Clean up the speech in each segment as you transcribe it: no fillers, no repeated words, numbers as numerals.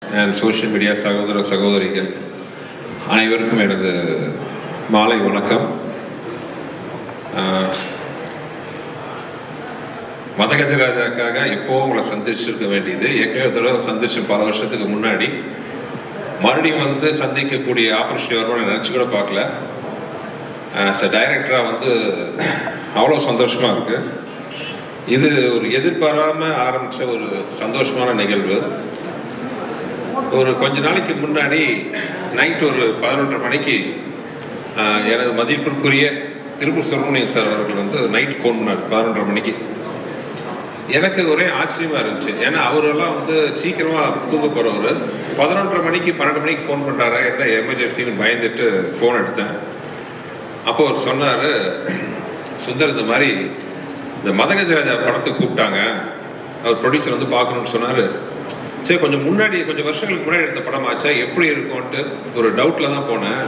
and social media சகோதர சகோதரிகள் அனைவருக்கும் எனது மாலை வணக்கம். மதகஜராஜாக்காக இப்போ உங்களை சந்திச்சிருக்க வேண்டியது ஏற்கனவே தடவை சந்திச்சு பல வருஷத்துக்கு முன்னாடி மறுபடியும் சந்திக்கக்கூடிய ஆப்பர்ச்சுனிட்டி வரும்னு நினச்சி கூட பார்க்கல. டைரக்டராக அவ்வளோ சந்தோஷமாக இருக்கு. இது ஒரு எதிர்பாராமல் ஆரம்பித்த ஒரு சந்தோஷமான நிகழ்வு. ஒரு கொஞ்ச நாளைக்கு முன்னாடி நைட் ஒரு 11:30 மணிக்கு எனது மதிப்பிற்குரிய திருப்பூர் சுப்பிரமணியம் சார் அவர்கள் நைட் ஃபோன் பண்ணார் 11:30 மணிக்கு. எனக்கு ஒரே ஆச்சரியமாக இருந்துச்சு. ஏன்னா அவரெல்லாம் சீக்கிரமாக தூங்க போகிறவர் 11:30 மணிக்கு 12 மணிக்கு ஃபோன் பண்ணுறாரு. என்ன எமர்ஜென்சின்னு பயந்துட்டு ஃபோன் எடுத்தேன். அப்போ அவர் சொன்னார், சுந்தர் இந்த மாதிரி இந்த மதகஜராஜா படத்தை கூப்பிட்டாங்க, அவர் ப்ரொடியூசர் பார்க்கணும்னு சொன்னார். சரி, கொஞ்சம் வருஷங்களுக்கு முன்னாடி எடுத்த படம் ஆச்சா, எப்படி இருக்கும்ன்ட்டு ஒரு டவுட்டில் தான் போனேன்.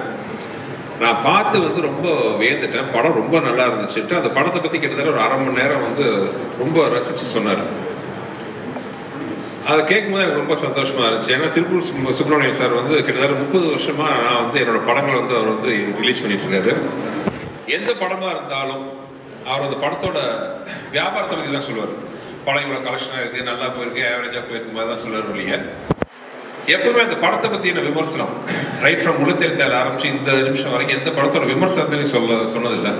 நான் பார்த்து ரொம்ப வியந்துட்டேன். படம் ரொம்ப நல்லா இருந்துச்சுட்டு அந்த படத்தை பற்றி கிட்டத்தட்ட ஒரு 1/2 மணி நேரம் ரொம்ப ரசித்து சொன்னார். அதை கேட்கும்போது எனக்கு ரொம்ப சந்தோஷமாக இருந்துச்சு. ஏன்னா திருப்பூர் சுப்பிரமணியம் சார் கிட்டத்தட்ட 30 வருஷமாக நான் என்னோட படங்களை அவர் ரிலீஸ் பண்ணிட்டு இருக்காரு. எந்த படமாக இருந்தாலும் அவர் அந்த படத்தோட வியாபாரத்தை பற்றி தான் சொல்லுவார். படம் இவ்வளோ கலெக்ஷனாக இருக்குது, நல்லா போயிருக்கு, ஆவரேஜாக போயிருக்கு மாதிரி தான் சொல்லுவார் இல்லையா. எப்பவுமே அந்த படத்தை பற்றின விமர்சனம் ரைட் ஃப்ரம் முழுத்தெழுத்தால் ஆரம்பிச்சு இந்த நிமிஷம் வரைக்கும் எந்த படத்தோட விமர்சனத்தையும் சொன்னதில்லை.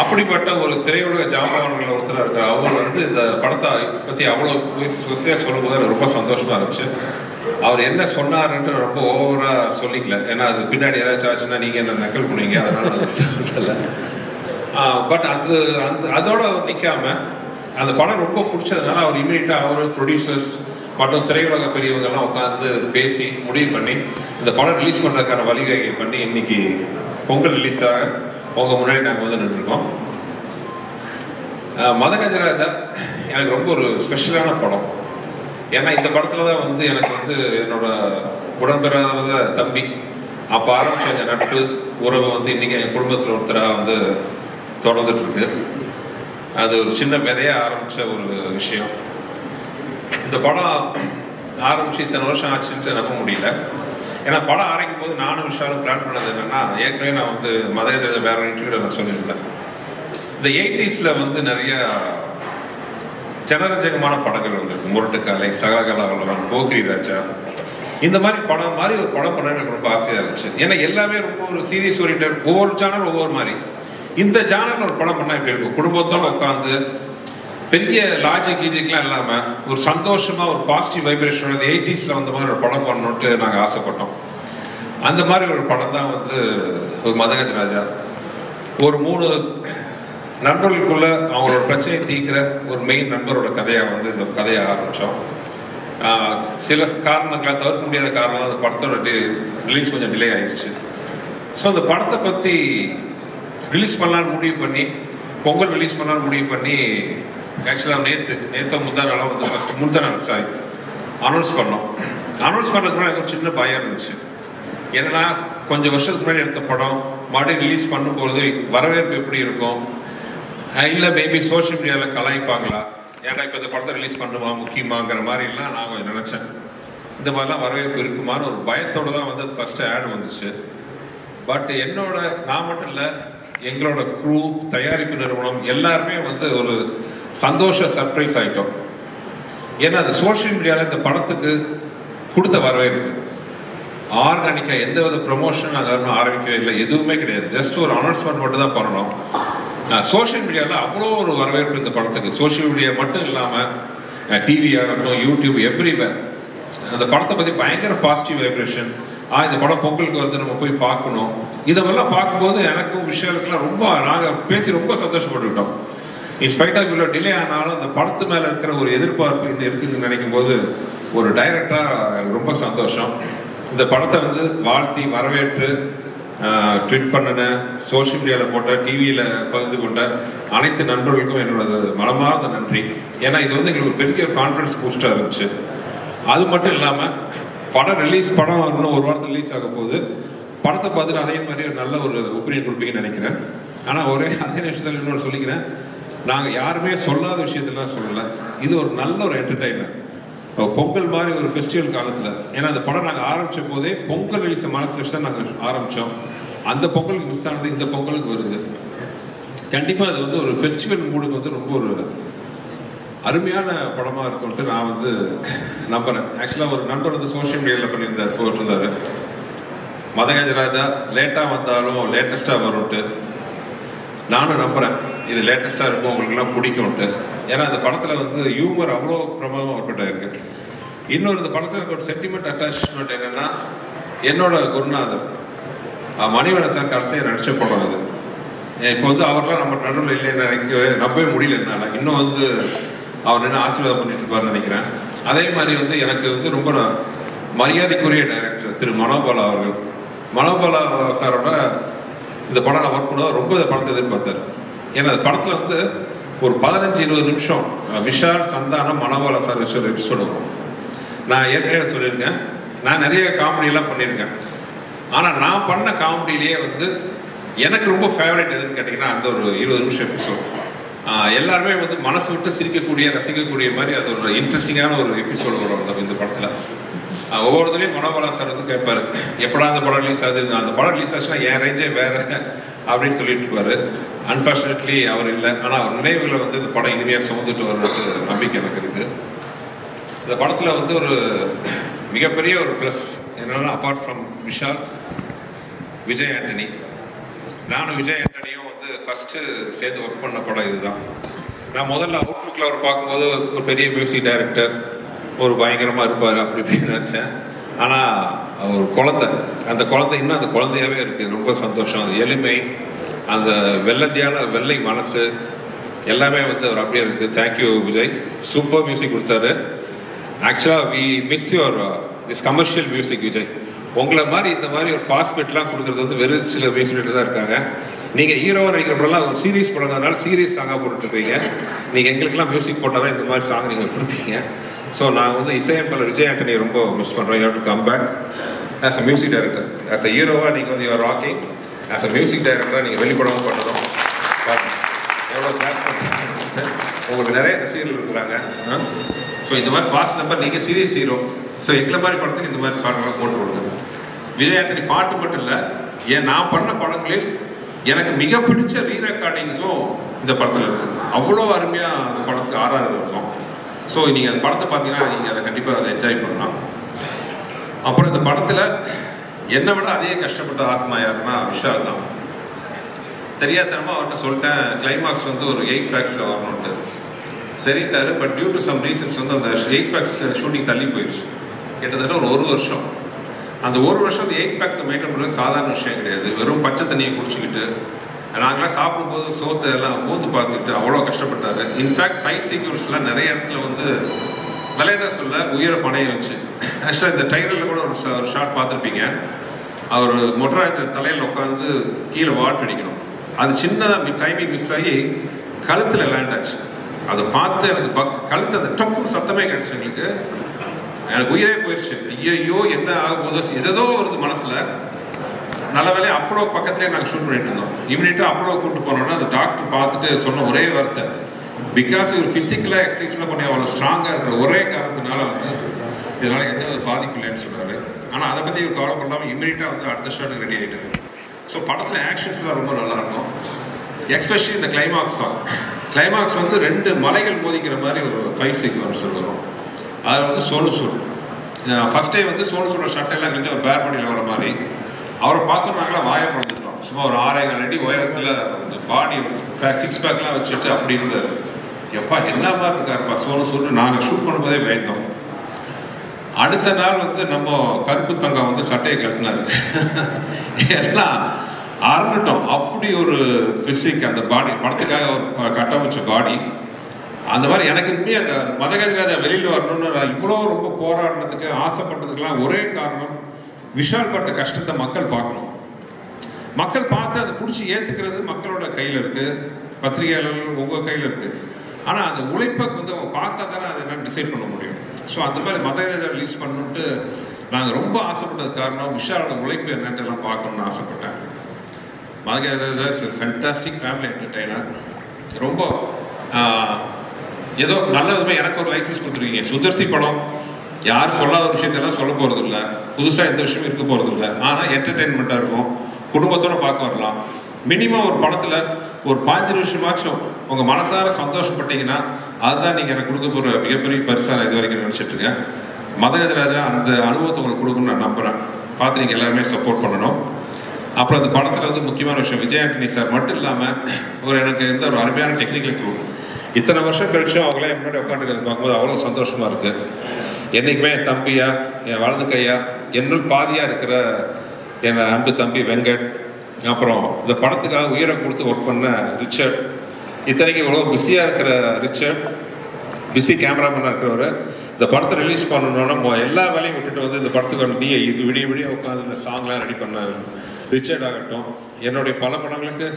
அப்படிப்பட்ட ஒரு திரையுலக ஜாம்பவான்கள் ஒருத்தராக இருக்கார். அவர் இந்த படத்தை பற்றி அவ்வளோ விசையாக சொல்லும்போது எனக்கு ரொம்ப சந்தோஷமாக இருந்துச்சு. அவர் என்ன சொன்னார்ன்ட்டு ரொம்ப ஓவராக சொல்லிக்கல. ஏன்னா அது பின்னாடி ஏதாச்சும் ஆச்சுன்னா நீங்கள் என்ன நக்கல் பண்ணுவீங்க, அதனால அது சொல்லலை. பட் அதோட அவர் நிற்காம அந்த படம் ரொம்ப பிடிச்சதுனால அவர் இமீடியட்டாக அவர் ப்ரொடியூசர்ஸ் மற்றும் திரையுலக பெரியவங்கெல்லாம் உட்காந்து பேசி முடிவு பண்ணி இந்த படம் ரிலீஸ் பண்ணுறதுக்கான வழிவகை பண்ணி இன்னைக்கு பொங்கல் ரிலீஸாக உங்கள் முன்னாடி நாங்கள் நின்றுருக்கோம். மதகஜராஜா எனக்கு ரொம்ப ஒரு ஸ்பெஷலான படம். ஏன்னா இந்த படத்தில் தான் எனக்கு என்னோட உடன்பெறாத தம்பி அப்போ ஆரம்பிச்ச எங்கள் நட்பு உறவு இன்னைக்கு எங்கள் குடும்பத்தில் ஒருத்தராக தொடர்ந்துட்டு இருக்கு. அது ஒரு சின்ன விதையாக ஆரம்பித்த ஒரு விஷயம். இந்த படம் ஆரம்பித்து இத்தனை வருஷம் ஆச்சுன்ட்டு நம்ப முடியல. ஏன்னா படம் ஆரம்பிக்கும் போது நானும் விஷாலும் பிளான் பண்ணது என்னன்னா, ஏற்கனவே நான் மதகஜராஜா வேற இன்டர்வியூல நான் சொல்லியிருந்தேன். இந்த 80s நிறைய ஜனரஞ்சகமான படங்கள் வந்திருக்கு. முரட்டுக்காலை, சகலகலா வல்லவன், போக்கிரி ராஜா, இந்த மாதிரி படம் மாதிரி ஒரு படம் பண்ண எனக்கு ரொம்ப ஆசையாக இருந்துச்சு. ஏன்னா எல்லாமே ரொம்ப ஒரு சீரியஸ் ஓரியன்டட், ஒவ்வொரு சேனல் ஒவ்வொரு மாதிரி. இந்த சேனல் ஒரு படம் பண்ணால் எப்படி இருக்கும், குடும்பத்தோடு உட்காந்து பெரிய லாஜிக்லாம் இல்லாமல் ஒரு சந்தோஷமாக ஒரு பாசிட்டிவ் வைப்ரேஷனோட 80s மாதிரி ஒரு படம் பண்ணணுன்ட்டு நாங்கள் ஆசைப்பட்டோம். அந்த மாதிரி ஒரு படம் தான் ஒரு மதகஜராஜா. ஒரு 3 நண்பர்களுக்குள்ள அவங்களோட பிரச்சனையை தீர்க்கிற ஒரு மெயின் நண்பரோட கதையாக இந்த கதையை ஆரம்பித்தோம். சில காரணங்களாக தவிர்க்க முடியாத காரணம் அந்த படத்தோட ரிலீஸ் கொஞ்சம் டிலே ஆயிடுச்சு. ஸோ அந்த படத்தை பற்றி ரிலீஸ் பண்ணலான்னு முடிவு பண்ணி, பொங்கல் ரிலீஸ் பண்ணலான்னு முடிவு பண்ணி, ஆக்சுவலாக நேற்று முந்தா நாளாக ஃபஸ்ட்டு முந்தா நாள் அனௌன்ஸ் பண்ணோம். அனௌன்ஸ் பண்ணுறதுக்கு முன்னாடி எனக்கு ஒரு சின்ன பயம் இருந்துச்சு. ஏன்னா கொஞ்சம் வருஷத்துக்கு முன்னாடி எடுத்த படம் மறுபடியும் ரிலீஸ் பண்ணும்போது வரவேற்பு எப்படி இருக்கும், இல்லை மேபி சோஷியல் மீடியாவில் கலாய்ப்பாங்களா, ஏன்னா இப்போ இந்த படத்தை ரிலீஸ் பண்ணுமா முக்கியமாங்கிற மாதிரிலாம் நான் கொஞ்சம் நினச்சேன். இந்த மாதிரிலாம் வரவேற்பு இருக்குமான்னு ஒரு பயத்தோடு தான் ஃபஸ்ட்டு ஆட் வந்துச்சு. பட் நான் மட்டும் இல்லை, எங்களோட க்ரூ, தயாரிப்பு நிறுவனம் எல்லாருமே ஒரு சந்தோஷ சர்ப்ரைஸ் ஆகிட்டோம். ஏன்னா அந்த சோஷியல் மீடியாவில் இந்த படத்துக்கு கொடுத்த வரவேற்பு ஆர்கானிக்காக எந்த வித ப்ரொமோஷன் நாங்கள் ஆரம்பிக்கவே இல்லை, எதுவுமே கிடையாது. ஜஸ்ட் ஒரு அனௌன்ஸ்மெண்ட் மட்டும் தான் பண்ணணும். சோஷியல் மீடியாவில் அவ்வளோ ஒரு வரவேற்பு இந்த படத்துக்கு. சோஷியல் மீடியா மட்டும் இல்லாமல் டிவி ஆகட்டும், யூடியூப், எவ்ரிவேர் அந்த படத்தை பற்றி பயங்கர பாசிட்டிவ் வைப்ரேஷன். இந்த படம் பொங்கலுக்கு நம்ம போய் பார்க்கணும். இதெல்லாம் பார்க்கும்போது எனக்கும் விஷயங்களுக்குலாம் ரொம்ப நாங்கள் பேசி ரொம்ப சந்தோஷப்பட்டுக்கிட்டோம். இன்ஸ்பைட் ஆஃப் இவ்வளோ டிலே ஆனாலும் இந்த படத்து மேலே இருக்கிற ஒரு எதிர்பார்ப்பு இன்னும் இருக்குதுன்னு நினைக்கும் போது ஒரு டைரக்டராக எனக்கு ரொம்ப சந்தோஷம். இந்த படத்தை வாழ்த்தி வரவேற்று ட்வீட் பண்ணின, சோஷியல் மீடியாவில் போட்ட, டிவியில் பகிர்ந்து கொண்ட அனைத்து நண்பர்களுக்கும் என்னோட மனமார்ந்த நன்றி. ஏன்னா இது எங்களுக்கு ஒரு பெரிய கான்ஃபிடன்ஸ் பூஸ்டாக இருந்துச்சு. அது மட்டும் இல்லாமல் படம் இன்னும் ஒரு வாரத்தில் ரிலீஸ் ஆக போகுது. படத்தை பார்த்துட்டு அதே மாதிரி ஒரு நல்ல ஒரு ஒப்பீனியன் கொடுப்பீங்கன்னு நினைக்கிறேன். ஆனால் அதே நிமிஷத்தில் இன்னொரு சொல்லிக்கிறேன், நாங்கள் யாருமே சொல்லாத விஷயத்தெல்லாம் சொல்லலை. இது ஒரு நல்ல ஒரு என்டர்டைனர். பொங்கல் மாதிரி ஒரு ஃபெஸ்டிவல் காலத்தில், ஏன்னா அந்த படம் நாங்கள் ஆரம்பித்த போதே பொங்கல் ரிலீஸை மனசு வச்சு தான் நாங்கள் ஆரம்பித்தோம். அந்த பொங்கலுக்கு மிஸ் ஆனது இந்த பொங்கலுக்கு வருது. கண்டிப்பாக அது வந்து ஒரு ஃபெஸ்டிவல் மூடுக்கு வந்து ரொம்ப ஒரு அருமையான படமாக இருக்கும்ட்டு நான் வந்து நம்புகிறேன். ஆக்சுவலாக ஒரு நண்பர் வந்து சோஷியல் மீடியாவில் போட்டிருந்தாரு, மதகஜராஜா லேட்டாக வந்தாலும் லேட்டஸ்ட்டாக வரும்ட்டு. நானும் நம்புகிறேன் இது லேட்டஸ்ட்டாக இருக்கும், உங்களுக்குலாம் பிடிக்கும்ட்டு. ஏன்னா அந்த படத்தில் வந்து ஹியூமர் அவ்வளோ பிரமாதமாக ஒர்க் அவுட் ஆயிருக்கு. இன்னொரு இந்த படத்தில் எனக்கு ஒரு சென்டிமெண்ட் அட்டாச்மெண்ட் என்னென்னா, என்னோட குருநாதர் மணிவண்ணன் சார் கடைசியாக நடிச்ச படம் அது. இப்போ வந்து அவர்லாம் நம்ம நடுவில் இல்லைன்னு நம்பவே முடியல என்னால். இன்னும் வந்து அவர் என்ன ஆசீர்வாதம் பண்ணிட்டு இருப்பார்னு நினைக்கிறேன். அதே மாதிரி வந்து எனக்கு வந்து ரொம்ப மரியாதைக்குரிய டைரக்டர் திரு மனோபாலா அவர்கள். மனோபாலா சாரோட இந்த படம் நான் ஒர்க் பண்ண ரொம்ப இந்த படத்தை எதிர்பார்த்தார். ஏன்னா அந்த படத்தில் வந்து ஒரு 15-20 நிமிஷம் விஷால், சந்தானம், மனோபாலா சார் வச்சு ஒரு எபிசோடு வரும். நான் ஏற்கனவே சொல்லியிருக்கேன், நான் நிறைய காமெடியெல்லாம் பண்ணியிருக்கேன். ஆனால் நான் பண்ண காமெடியிலேயே வந்து எனக்கு ரொம்ப ஃபேவரட் எதுன்னு கேட்டிங்கன்னா அந்த ஒரு 20 நிமிஷம் எபிசோட். எல்லாருமே வந்து மனசு விட்டு சிரிக்கக்கூடிய, ரசிக்கக்கூடிய மாதிரி அது ஒரு இன்ட்ரெஸ்டிங்கான ஒரு எபிசோடு வரும் இந்த படத்தில். ஒவ்வொருத்தரையும் மனோபாலா சார் வந்து கேட்பாரு, எப்படா அந்த படம் ரிலீஸ் ஆகுது, அந்த படம் ரிலீஸ் ஆச்சுன்னா என் ரேஞ்சே வேற அப்படின்னு சொல்லிட்டு இருப்பாரு. அன்ஃபார்ச்சுனேட்லி அவர் இல்லை. ஆனால் அவர் நினைவுகளை வந்து இந்த படம் இனிமையாக சுமந்துட்டு வர்றது நம்பிக்கை எனக்கு இருக்கு. இந்த படத்தில் வந்து ஒரு மிகப்பெரிய ஒரு ப்ளஸ் என்னன்னா, அப்பார்ட் ஃப்ரம் விஷால், விஜய் ஆண்டனி. நானும் விஜய் ஆண்டனியும் வந்து ஃபர்ஸ்ட் சேர்ந்து ஒர்க் பண்ண படம் இதுதான். நான் முதல்ல அவுட்லுக்கில் அவர் பார்க்கும்போது ஒரு பெரிய மியூசிக் டைரக்டர், ஒரு பயங்கரமாக இருப்பார் அப்படி இப்படின்னு நினச்சேன். ஆனால் ஒரு குழந்தை, அந்த குழந்தை இன்னும் அந்த குழந்தையாகவே இருக்குது. ரொம்ப சந்தோஷம். அந்த எளிமை, அந்த வெள்ளை மனசு எல்லாமே வந்து அவர் அப்படியே இருக்குது. தேங்க்யூ விஜய், சூப்பர் மியூசிக் கொடுத்தாரு. ஆக்சுவலாக we miss your this commercial music Vijay. உங்களை மாதிரி இந்த மாதிரி ஒரு ஃபாஸ்ட் பீட்லாம் கொடுக்குறது வந்து வெறும் சில மியூசிக் தான் இருக்காங்க. நீங்கள் ஹீரோவாக நடிக்கிற படம்லாம் ஒரு சீரீஸ் படங்கிறதுனால சீரியஸ் சாங்காக போட்டுட்ருக்கீங்க. நீங்கள் எங்களுக்கெல்லாம் மியூசிக் போட்டால் தான் இந்த மாதிரி சாங் நீங்கள் கொடுப்பீங்க. ஸோ நான் வந்து இசையமைப்பாளர் விஜய் ஆண்டனியை ரொம்ப மிஸ் பண்ணுறேன். You have to come back as a music director. As a ஹீரோவாக நீங்கள் வந்து you are rocking. As a music டைரக்டராக நீங்கள் வெளிப்படவும் பண்ணணும். எவ்வளோ கிளாஸ் பண்ணுறீங்க, உங்களுக்கு நிறைய ரசிகர்கள் இருக்கிறாங்க. ஸோ இந்த மாதிரி ஃபாஸ்ட் நம்பர், நீங்கள் சீரியஸ் ஹீரோ. ஸோ எங்களை மாதிரி படத்துக்கு இந்த மாதிரி சாங்கெல்லாம் போட்டு கொடுங்க. விஜய் ஆண்டனி பாட்டு மட்டும் இல்லை, ஏன் நான் பண்ண படங்களில் எனக்கு மிக பிடிச்ச ரீரெக்கார்டிங்கும் இந்த படத்தில் இருக்கும். அவ்வளோ அருமையாக அந்த படத்துக்கு ஆறாறு இருக்கும். ஸோ நீங்கள் அந்த படத்தை பார்த்தீங்கன்னா நீங்கள் அதை கண்டிப்பாக அதை என்ஜாய் பண்ணலாம். அப்புறம் இந்த படத்தில் என்னை விட அதே கஷ்டப்பட்ட ஆத்மா யாருன்னா விஷால் தான். தெரியாதனமாக அவர்கிட்ட சொல்லிட்டேன், கிளைமாக்ஸ் வந்து ஒரு 8 பேக்ஸில் வரணுன்ட்டு சரிட்டாரு. But due to some reasons வந்து அந்த 8 பேக்ஸ் ஷூட்டிங் தள்ளி போயிடுச்சு. கிட்டத்தட்ட ஒரு வருஷம். அந்த ஒரு வருஷம் அந்த 8 பேக்ஸை மெயின்டைன் பண்ணுறது சாதாரண விஷயம் கிடையாது. வெறும் பச்சை தண்ணியை குடிச்சிக்கிட்டு நாங்களாம் சாப்பிடும்போது சோத்தை எல்லாம் மூத்து பார்த்துக்கிட்டு அவ்வளோ கஷ்டப்பட்டாரு. இன்ஃபேக்ட் ஃபைட் சீக்வன்ஸ்லாம் நிறைய இடத்துல வந்து விளையாட சொல்ல உயிரை பணைய வச்சு. ஆக்சுவலாக இந்த டைலரில் கூட ஒரு ஷாட் பார்த்துருப்பீங்க. அவர் மொட்டராயத்தில் தலையில் உட்காந்து கீழே வாட் அடிக்கணும். அது சின்னதாக டைமிங் மிஸ் ஆகி கழுத்தில் லேண்ட் ஆச்சு. அதை பார்த்து எனக்கு கழுத்து அந்த டப்புன்னு சத்தமே கிடைச்சு. எனக்கு உயிரே போயிடுச்சு. ஐயோ என்ன ஆக போதோ ஏதோ வருது மனசுல. நல்ல வேலையை அப்பளோ பக்கத்துலேயே நாங்கள் ஷூட் பண்ணிட்டு இருந்தோம். இமீடியட்டாக அப்பளோ கூப்பிட்டு போனோம்னா அந்த டாக்டர் பார்த்துட்டு சொன்ன ஒரே வார்த்தை, பிகாஸ் ஒரு ஃபிசிக்கலாக எக்ஸசைஸ்லாம் பண்ணி அவ்வளோ ஸ்ட்ராங்காக இருக்கிற ஒரே காரணத்தினால வந்து இதனால எந்த ஒரு பாதிப்பு இல்லைன்னு சொல்கிறாரு. ஆனால் அதை பற்றி ஒரு கவலை பண்ணாமல் இமீடியட்டாக வந்து அடுத்த ஷாட்டுக்கு ரெடி ஆகிட்டாரு. ஸோ படத்தில் ஆக்ஷன்ஸ்லாம் ரொம்ப நல்லாயிருக்கும். எக்ஸ்பெஷலி இந்த கிளைமாக்ஸ் சாங். கிளைமாக்ஸ் வந்து 2 மலைகள் மோதிக்கிற மாதிரி ஒரு ஃபைட் சீக்வன்ஸ் வரும். அதில் வந்து சோனு சூட் ஃபர்ஸ்ட் டே வந்து சோனு சூட ஷர்ட்டெல்லாம் கிழிஞ்சு ஒரு பேர் பாடியில் வர மாதிரி அவரை பார்த்தோம். நாங்களாம் வாயை பழந்துட்டோம். சும்மா ஒரு 6.5 அடி உயரத்தில் பாடி 6 பேக்லாம் வச்சுட்டு அப்படி இருந்தார். எப்பா என்ன மாதிரி இருக்காருப்பா சோனு சூட். நாங்கள் ஷூட் பண்ணும்போதே பயந்தோம். அடுத்த நாள் வந்து நம்ம கருப்பு தங்கம் வந்து சட்டையை கட்டினாரு. எல்லாம் அறந்துட்டோம். அப்படி ஒரு பிசிக் அந்த பாடி, படத்துக்காக ஒரு கட்டமைச்ச பாடி. அந்த மாதிரி எனக்கு உண்மையாக அந்த மதகஜராஜா வெளியில் வரணும்னு இவ்வளோ ரொம்ப போராடினதுக்கு ஆசைப்பட்டதுக்கெல்லாம் ஒரே காரணம், விஷால் பட்ட கஷ்டத்தை மக்கள் பார்க்கணும். மக்கள் பார்த்து அதை பிடிச்சி ஏற்றுக்கிறது மக்களோட கையில் இருக்குது, பத்திரிகையாளர்கள் உங்கள் கையில் இருக்குது. ஆனால் அந்த உழைப்பை வந்து அவங்க பார்த்தா தானே அதை என்ன டிசைட் பண்ண முடியும். ஸோ அந்த மாதிரி மதகஜா ரிலீஸ் பண்ணணுன்ட்டு நாங்கள் ரொம்ப ஆசைப்பட்டது காரணம் விஷாலோட உழைப்பு என்னன்ட்டு எல்லாம் பார்க்கணுன்னு ஆசைப்பட்டேன். மதகஜா இஸ் ஃபேண்டாஸ்டிக் ஃபேமிலி என்டர்டெய்னர். ரொம்ப ஏதோ நல்ல விதமாக எனக்கு ஒரு லைசன்ஸ் கொடுத்துருக்கீங்க. சுதர்சி படம் யாரும் சொல்லாத விஷயத்தெல்லாம் சொல்ல போகிறது இல்லை, புதுசாக எந்த விஷயமும் இருக்க போகிறது இல்லை. ஆனால் என்டர்டெயின்மெண்ட்டாக இருக்கும், குடும்பத்தோடு பார்க்க வரலாம். மினிமம் ஒரு படத்தில் ஒரு 5 நிமிஷமாச்சும் உங்கள் மனசார சந்தோஷப்பட்டீங்கன்னா அதுதான் நீங்கள் எனக்கு கொடுக்க போகிற மிகப்பெரிய பரிசாக இது வரைக்கும் நினச்சிட்டு இருக்கேன். மதகஜராஜா அந்த அனுபவத்தை உங்களுக்கு கொடுக்கணும்னு நான் நம்புகிறேன். பார்த்து நீங்கள் எல்லாருமே சப்போர்ட் பண்ணணும். அப்புறம் அந்த படத்தில் வந்து முக்கியமான விஷயம், விஜய் ஆண்டனி சார் மட்டும் இல்லாமல் எனக்கு எந்த ஒரு அருமையான டெக்னிக்கல் குரூப். இத்தனை வருஷம் கழிச்சும் அவங்களே முன்னாடி உட்காந்துக்கிறது பார்க்கும்போது அவ்வளோ சந்தோஷமாக இருக்குது. என்றைக்குமே என் தம்பியா, என் வலது கையா, என்னுள் பாதியாக இருக்கிற என் அன்பு தம்பி வெங்கட், அப்புறம் இந்த படத்துக்காக உயிரை கொடுத்து ஒர்க் பண்ண ரிச்சர்ட், இத்தனைக்கு இவ்வளோ பிஸியாக இருக்கிற ரிச்சர்ட், பிஸி கேமராமேனாக இருக்கிறவர், இந்த படத்தை ரிலீஸ் பண்ணணுன்னா எல்லா வேலையும் விட்டுட்டு வந்து இந்த படத்துக்கு இது விடிய உட்காந்து இந்த சாங்லாம் ரெடி பண்ண ரிச்சர்ட் ஆகட்டும், என்னுடைய பல படங்களுக்கு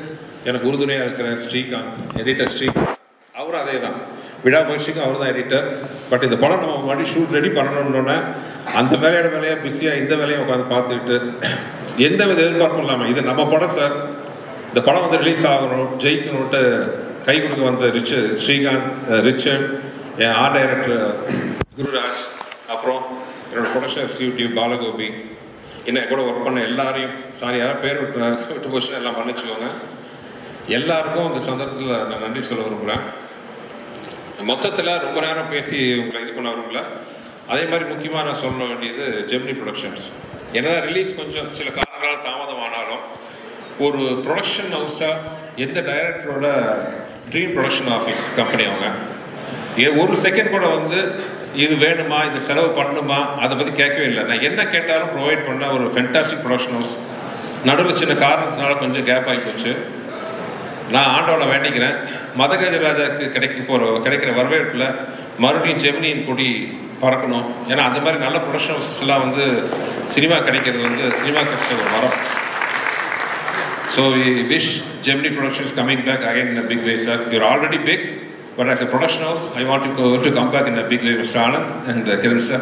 எனக்கு உறுதுணையாக இருக்கிற ஸ்ரீகாந்த், எடிட்டர் ஸ்ரீகாந்த், அவரும் அதே தான், விடாமுயற்சிக்கும் அவர் தான் எடிட்டர். பட் இந்த படம் நம்ம மறுபடியும் ஷூட் ரெடி பண்ணணுன்னொன்னே அந்த வேலையாக பிஸியாக இந்த வேலையை உட்காந்து பார்த்துக்கிட்டு எந்த வித எதிர்பார்ப்பும் இல்லாமல், இது நம்ம படம் சார், இந்த படம் வந்து ரிலீஸ் ஆகணும், ஜெயிக்கணும்ட்டு கை கொடுக்க வந்த ஸ்ரீகாந்த், ரிச்சர்ட், என் ஆர்ட் டைரக்டர் குருராஜ், அப்புறம் என்னோட ப்ரொடக்ஷன் எக்ஸிக்யூட்டிவ் பாலகோபி, இன்னும் கூட ஒர்க் பண்ண எல்லாரையும், சாரி யாரும் பேர் விட்டு போச்சுன்னா எல்லாம் மன்னிச்சுக்கோங்க. எல்லாருக்கும் இந்த சந்தர்ப்பத்தில் நான் நன்றி சொல்ல விரும்புகிறேன். மொத்தத்தில் ரொம்ப நேரம் பேசி உங்களை இது பண்ண விரும்பல. அதே மாதிரி முக்கியமாக நான் சொல்ல வேண்டியது ஜெமினி ப்ரொடக்ஷன்ஸ். என்னதான் ரிலீஸ் கொஞ்சம் சில காரணங்களால் தாமதமானாலும் ஒரு ப்ரொடக்ஷன் ஹவுஸாக எந்த டைரக்டரோட ட்ரீம் ப்ரொடக்ஷன் ஆஃபீஸ் கம்பெனி அவங்க ஒரு செகண்ட் கூட வந்து இது வேணுமா, இந்த செலவு பண்ணணுமா, அதை பற்றி கேட்கவே இல்லை. நான் என்ன கேட்டாலும் ப்ரொவைட் பண்ண ஒரு ஃபென்டாஸ்டிக் ப்ரொடக்ஷன் ஹவுஸ். நடுவில் சின்ன காரணத்தினால கொஞ்சம் கேப் ஆகி போச்சு. நான் ஆண்டவனை வேண்டிக்கிறேன், மதகஜராஜாவுக்கு கிடைக்கிற வரவேற்பில் மறுபடியும் ஜெமினியின் கொடி பறக்கணும். ஏன்னா அந்த மாதிரி நல்ல ப்ரொடக்ஷன் ஹவுசஸ் எல்லாம் வந்து சினிமா கிடைக்கிறது வந்து சினிமா கிடைச்ச ஒரு வரம். So we wish Gemini Productions coming back again in a big way, sir. You're already big, but as a production house, I want you to come back in a big way, Mr. Anand and Kiran sir.